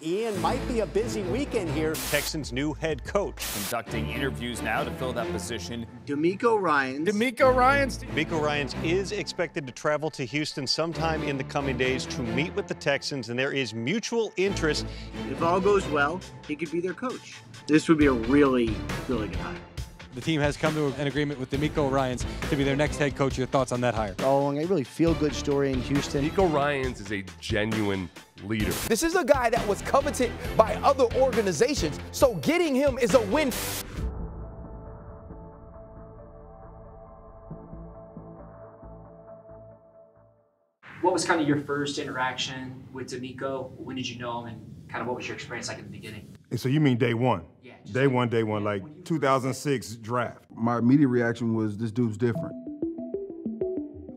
Ian, might be a busy weekend here. Texans' new head coach. Conducting interviews now to fill that position. DeMeco Ryans. DeMeco Ryans. DeMeco Ryans is expected to travel to Houston sometime in the coming days to meet with the Texans, and there is mutual interest. If all goes well, he could be their coach. This would be a really, really good hire. The team has come to an agreement with DeMeco Ryans to be their next head coach. Your thoughts on that hire? All along, a really feel-good story in Houston. DeMeco Ryans is a genuine leader. This is a guy that was coveted by other organizations, so getting him is a win. What was kind of your first interaction with DeMeco? When did you know him, and kind of what was your experience like in the beginning? So you mean day one? Yeah. Day one, like 2006 draft. My immediate reaction was, this dude's different.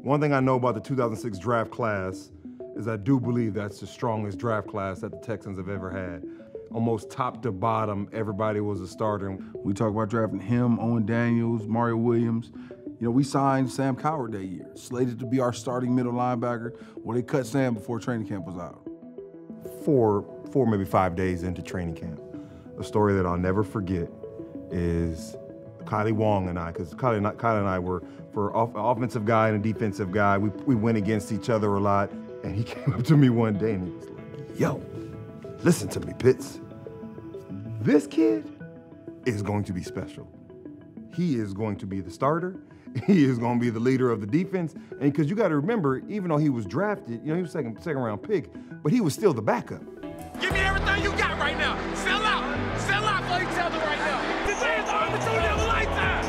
One thing I know about the 2006 draft class is I do believe that's the strongest draft class that the Texans have ever had. Almost top to bottom, everybody was a starter. We talk about drafting him, Owen Daniels, Mario Williams. You know, we signed Sam Coward that year, slated to be our starting middle linebacker. Well, they cut Sam before training camp was out. Four, maybe 5 days into training camp. A story that I'll never forget is Kylie Wong and I, because Kylie and I were for an offensive guy and a defensive guy. We went against each other a lot, and he came up to me one day and he was like, yo, listen to me, Pitts. This kid is going to be special. He is going to be the starter. He is going to be the leader of the defense. And because you got to remember, even though he was drafted, you know, he was second round pick, but he was still the backup. Give me everything you got right now. Sell out for each other right now. Today is the opportunity of a lifetime.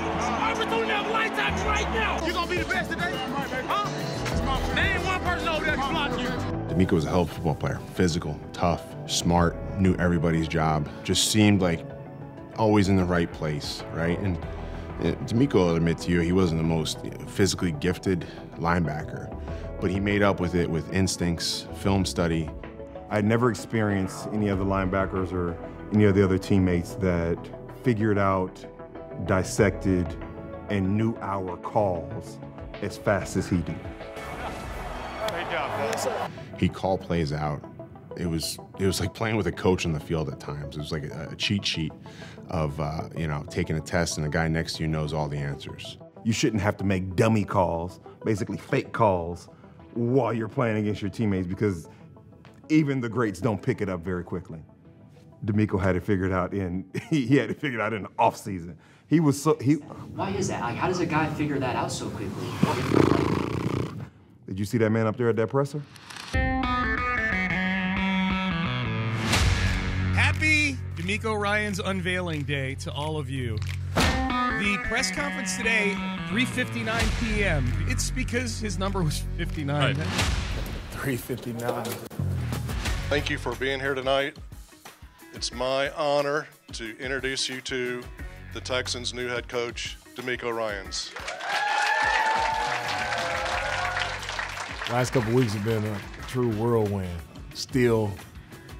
Opportunity of a lifetime right now. You gonna be the best today? Huh? Name one person over there to block you. DeMeco was a hell of a football player. Physical, tough, smart, knew everybody's job. Just seemed like always in the right place, right? And DeMeco will admit to you, he wasn't the most physically gifted linebacker, but he made up with it with instincts, film study. I'd never experienced any of the linebackers or any of the other teammates that figured out, dissected, and knew our calls as fast as he did. Great job. He called plays out. It was like playing with a coach on the field at times. It was like a cheat sheet of you know, taking a test and the guy next to you knows all the answers. You shouldn't have to make dummy calls, basically fake calls, while you're playing against your teammates, because even the greats don't pick it up very quickly. DeMeco had it figured out he had it figured out in the off season. Why is that? Like, how does a guy figure that out so quickly? Did you see that man up there at that presser? Happy DeMeco Ryans unveiling day to all of you. The press conference today, 3:59 p.m. It's because his number was 59. Right. 359. Thank you for being here tonight. It's my honor to introduce you to the Texans' new head coach, DeMeco Ryans. Last couple weeks have been a true whirlwind. Still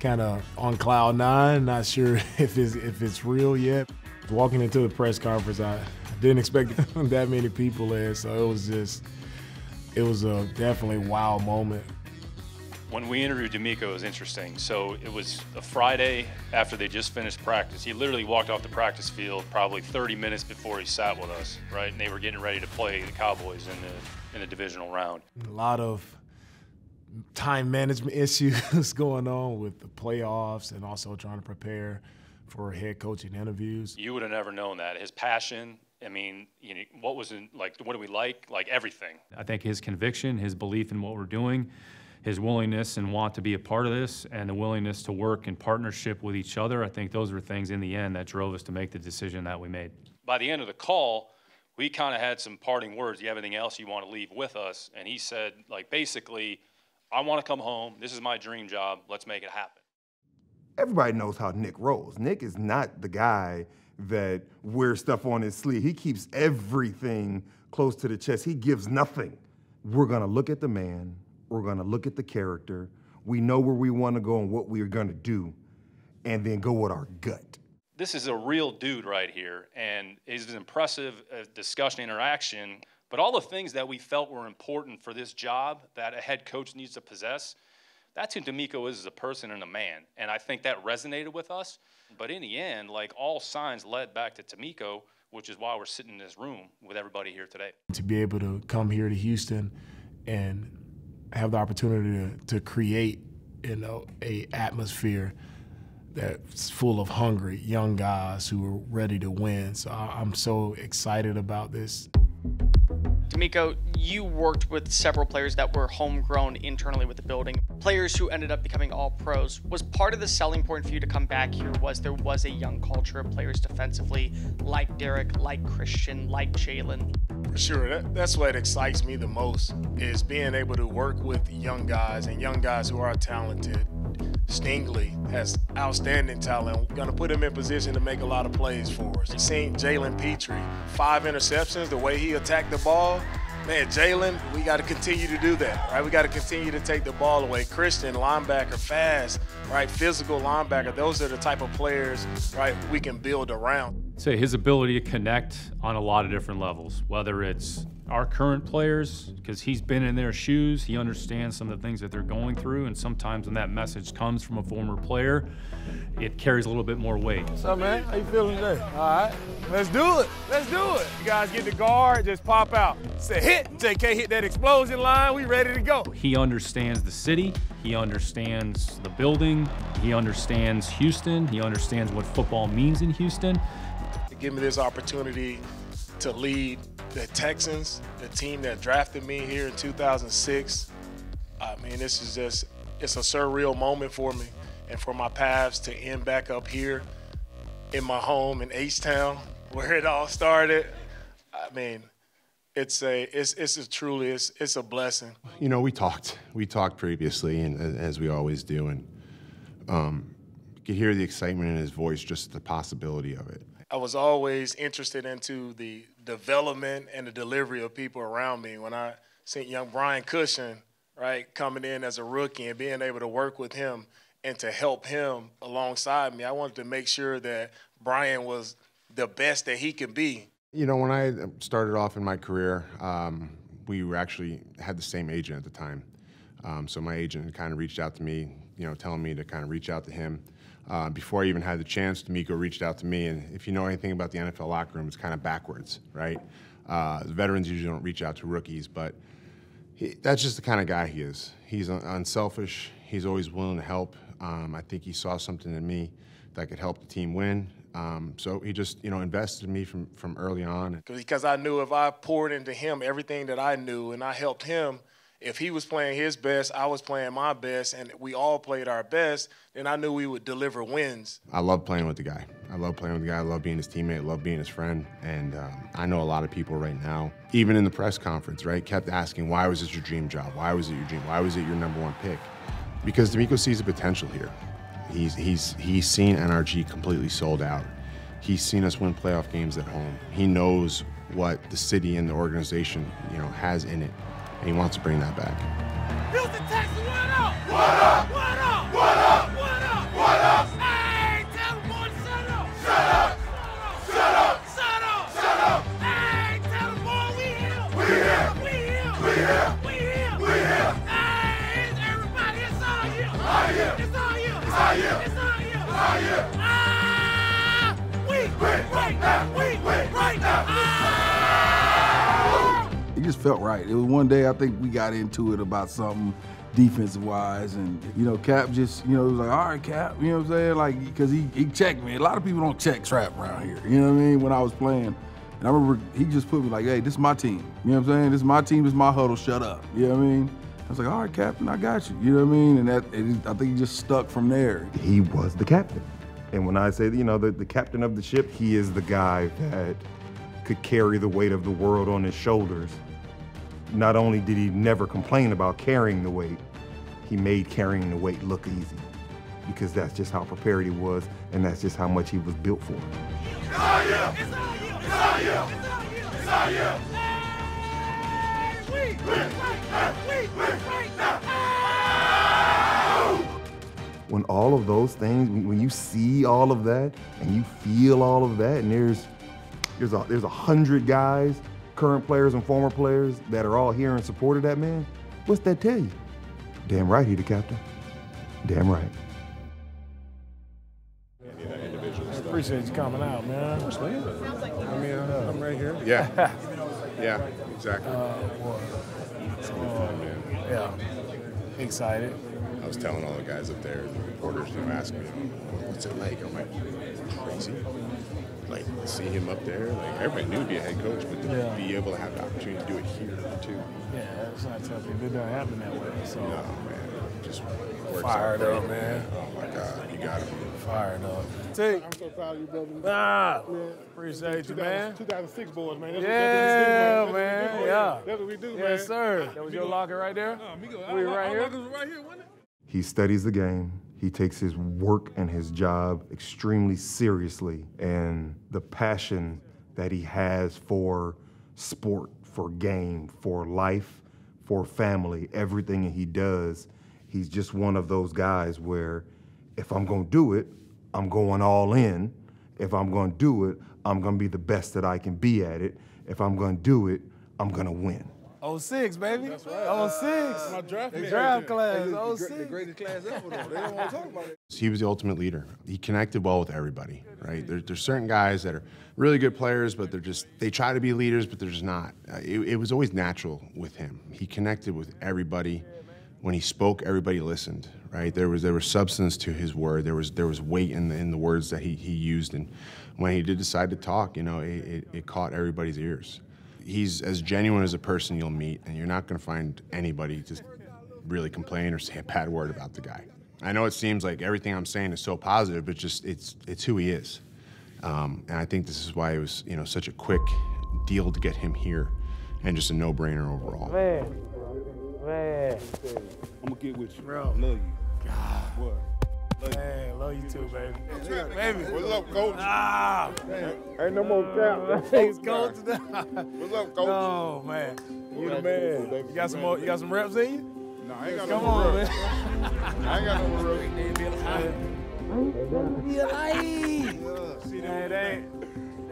kind of on cloud nine, not sure if it's real yet. Walking into the press conference, I didn't expect that many people there, so it was a definitely wow moment. When we interviewed DeMeco, it was interesting. So it was a Friday after they just finished practice. He literally walked off the practice field probably 30 minutes before he sat with us, right? And they were getting ready to play the Cowboys in the divisional round. A lot of time management issues going on with the playoffs and also trying to prepare for head coaching interviews. You would have never known that. His passion, I mean, you know, what do we like? Like everything. I think his conviction, his belief in what we're doing, his willingness and want to be a part of this, and the willingness to work in partnership with each other, I think those were things in the end that drove us to make the decision that we made. By the end of the call, we kind of had some parting words. Do you have anything else you want to leave with us? And he said, like, basically, I want to come home. This is my dream job. Let's make it happen. Everybody knows how Nick rolls. Nick is not the guy that wears stuff on his sleeve. He keeps everything close to the chest. He gives nothing. We're going to look at the man. We're going to look at the character. We know where we want to go and what we're going to do, and then go with our gut. This is a real dude right here, and his impressive discussion interaction, but all the things that we felt were important for this job that a head coach needs to possess, That's who DeMeco is as a person and a man. And I think that resonated with us. But in the end, like, all signs led back to DeMeco, which is why we're sitting in this room with everybody here today. To be able to come here to Houston and have the opportunity to create, you know, a atmosphere that's full of hungry young guys who are ready to win. So I'm so excited about this. DeMeco, you worked with several players that were homegrown internally with the building, players who ended up becoming all pros. Was part of the selling point for you to come back here was there was a young culture of players defensively, like Derek, like Christian, like Jalen? For sure, that's what excites me the most, is being able to work with young guys and young guys who are talented. Stingley has outstanding talent. We're going to put him in position to make a lot of plays for us. You've seen Jalen Petrie, 5 interceptions, the way he attacked the ball. Man, Jalen, we got to continue to do that, right? We got to continue to take the ball away. Christian, linebacker, fast, right? Physical linebacker. Those are the type of players, right, we can build around. So his ability to connect on a lot of different levels, whether it's our current players, because he's been in their shoes, he understands some of the things that they're going through, and sometimes when that message comes from a former player, it carries a little bit more weight. What's up, man? How you feeling today? All right, let's do it. Let's do it. You guys get the guard, just pop out. Say hit, JK hit that explosion line, we ready to go. He understands the city, he understands the building, he understands Houston, he understands what football means in Houston. To give me this opportunity to lead the Texans, the team that drafted me here in 2006. I mean, this is just, it's a surreal moment for me, and for my paths to end back up here in my home in H-Town, where it all started. I mean, it's truly a blessing. You know, we talked previously, and as we always do, and you could hear the excitement in his voice, just the possibility of it. I was always interested into the development and the delivery of people around me. When I seen young Brian Cushing, right, coming in as a rookie and being able to work with him and to help him alongside me, I wanted to make sure that Brian was the best that he can be. You know, when I started off in my career, we were actually had the same agent at the time. So my agent kind of reached out to me, you know, telling me to kind of reach out to him. Before I even had the chance, DeMeco reached out to me, and if you know anything about the NFL locker room, it's kind of backwards, right? The veterans usually don't reach out to rookies, but that's just the kind of guy he is. He's unselfish. He's always willing to help. I think he saw something in me that could help the team win. So he just, you know, invested in me from early on. Because I knew if I poured into him everything that I knew and I helped him, if he was playing his best, I was playing my best, and we all played our best, then I knew we would deliver wins. I love playing with the guy. I love playing with the guy. I love being his teammate. I love being his friend. And I know a lot of people right now, even in the press conference, right, kept asking, why was this your dream job? Why was it your dream? Why was it your #1 pick? Because DeMeco sees the potential here. He's seen NRG completely sold out. He's seen us win playoff games at home. He knows what the city and the organization, you know, has in it. And he wants to bring that back. Houston Texans, what up? What up? What up? What up? What up? What up? Hey, tell them boys, shut up. Shut up. Shut up. Shut up. Shut up. Hey, tell them boys, we here. We here. We here. We here. We here. We here. Hey, everybody, it's all you. All you. It's all you. It's all you. It's all you. It's all you. We right now. We right now. It just felt right. It was one day I think we got into it about something defensive-wise, and, you know, Cap just, you know, was like, all right, Cap, you know what I'm saying? Like, because he checked me. A lot of people don't check Trap around here, you know what I mean, when I was playing. And I remember he just put me like, hey, this is my team. You know what I'm saying? This is my team, this is my huddle, shut up. You know what I mean? I was like, all right, Captain, I got you. You know what I mean? And I think he just stuck from there. He was the captain. And when I say, you know, the captain of the ship, he is the guy that could carry the weight of the world on his shoulders. Not only did he never complain about carrying the weight, he made carrying the weight look easy, because that's just how prepared he was, and that's just how much he was built for. It's all you! It's all you! It's all you! It's all you! We right now! When all of those things, when you see all of that, and you feel all of that, and there's 100 guys, current players and former players, that are all here in support of that man, what's that tell you? Damn right he the captain. Damn right. I appreciate you coming out, man. I mean, I'm right here. Yeah. Yeah, exactly. Yeah. Excited. I was telling all the guys up there, the reporters, asking me, what's it like? I'm like, crazy. Like, see him up there, like, everybody knew to be a head coach, but to be able to have the opportunity to do it here, too. Yeah, that's not tough. It doesn't happen that way. So. No, man. Just works Fired out, up, man. Oh, my God. You got him. Fired up. I'm so proud of you, brother. Man. Appreciate you, man. 2006 boys, man. Yeah, man. Yeah. That's what we do, man. Yes, sir. That was your locker right there? We right here? Right here, wasn't it? He studies the game. He takes his work and his job extremely seriously. And the passion that he has for sport, for game, for life, for family, everything he does, he's just one of those guys where if I'm gonna do it, I'm going all in. If I'm gonna do it, I'm gonna be the best that I can be at it. If I'm gonna do it, I'm gonna win. 06, baby. That's right. 06. My draft class. 06. The greatest class ever, though. They don't want to talk about it. He was the ultimate leader. He connected well with everybody, right? There's certain guys that are really good players, but they try to be leaders, but they're just not. It was always natural with him. He connected with everybody. When he spoke, everybody listened, right? There was substance to his word. There was weight in the words that he used, and when he did decide to talk, it caught everybody's ears. He's as genuine as a person you'll meet, and you're not going to find anybody just really complain or say a bad word about the guy. I know it seems like everything I'm saying is so positive, but just it's who he is. And I think this is why it was such a quick deal to get him here, and just a no-brainer overall. Man. I'm gonna get with you. Bro. Love you. God. What? Man, love you too, baby. Baby. What's up, coach? Ain't no more cap. Thanks, coach. What's up, coach? Oh, man. You the man. You got some more? You got some reps in you? No, I ain't got Come no more on, reps. man. I ain't got no more reps. See, they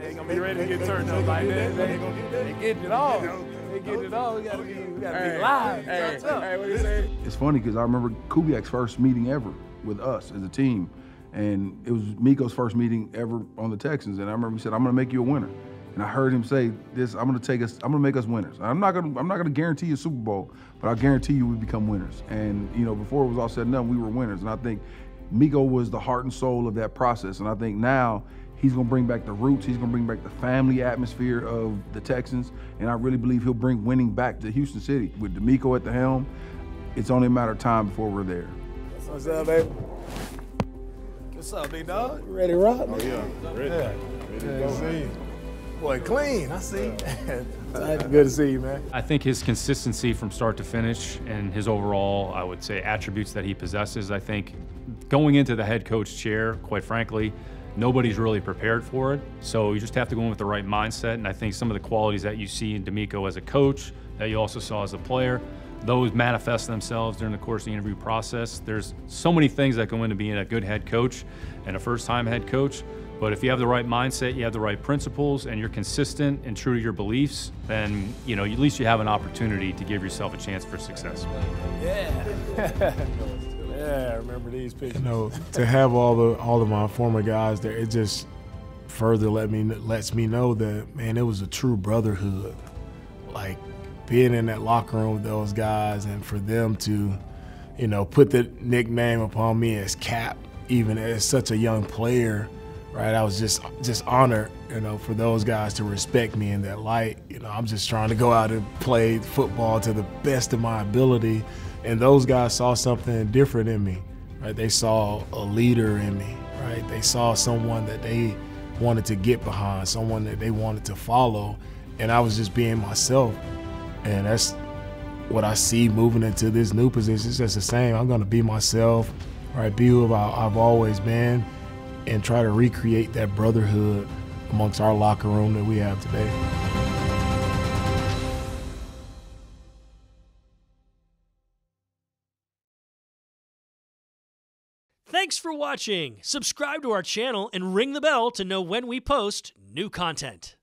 ain't gonna be ready to get turned up like that. They getting it all. They getting it all. We gotta be live. Hey, what you say? It's funny because I remember Kubiak's first meeting ever with us as a team, and it was Miko's first meeting ever on the Texans. And I remember he said, "I'm going to make you a winner." And I heard him say this: I'm going to make us winners. I'm not going to guarantee you a Super Bowl, but I'll guarantee you we become winners. And before it was all said and done, we were winners. And I think Miko was the heart and soul of that process. And I think now he's going to bring back the roots. He's going to bring back the family atmosphere of the Texans. And I really believe he'll bring winning back to Houston City. With DeMeco at the helm, it's only a matter of time before we're there. What's up, baby? What's up, big dog? You ready to rock? Oh, yeah. Ready. Ready to go. See you. Boy, clean. I see. Good to see you, man. I think his consistency from start to finish and his overall, I would say, attributes that he possesses, I think going into the head coach chair, quite frankly, nobody's really prepared for it. So you just have to go in with the right mindset. And I think some of the qualities that you see in DeMeco as a coach, that you also saw as a player, those manifest themselves during the course of the interview process. There's so many things that go into being a good head coach and a first-time head coach. But if you have the right mindset, you have the right principles, and you're consistent and true to your beliefs, then at least you have an opportunity to give yourself a chance for success. Yeah. Yeah, I remember these pictures. To have all of my former guys there, it just further lets me know that, man, it was a true brotherhood. Like, being in that locker room with those guys, and for them to, put the nickname upon me as Cap, even as such a young player, right? I was just honored, for those guys to respect me in that light. I'm just trying to go out and play football to the best of my ability, and those guys saw something different in me, right? They saw a leader in me, right? They saw someone that they wanted to get behind, someone that they wanted to follow, and I was just being myself. And that's what I see moving into this new position. It's just the same. I'm going to be myself, right? Be who I've always been, and try to recreate that brotherhood amongst our locker room that we have today. Thanks for watching. Subscribe to our channel and ring the bell to know when we post new content.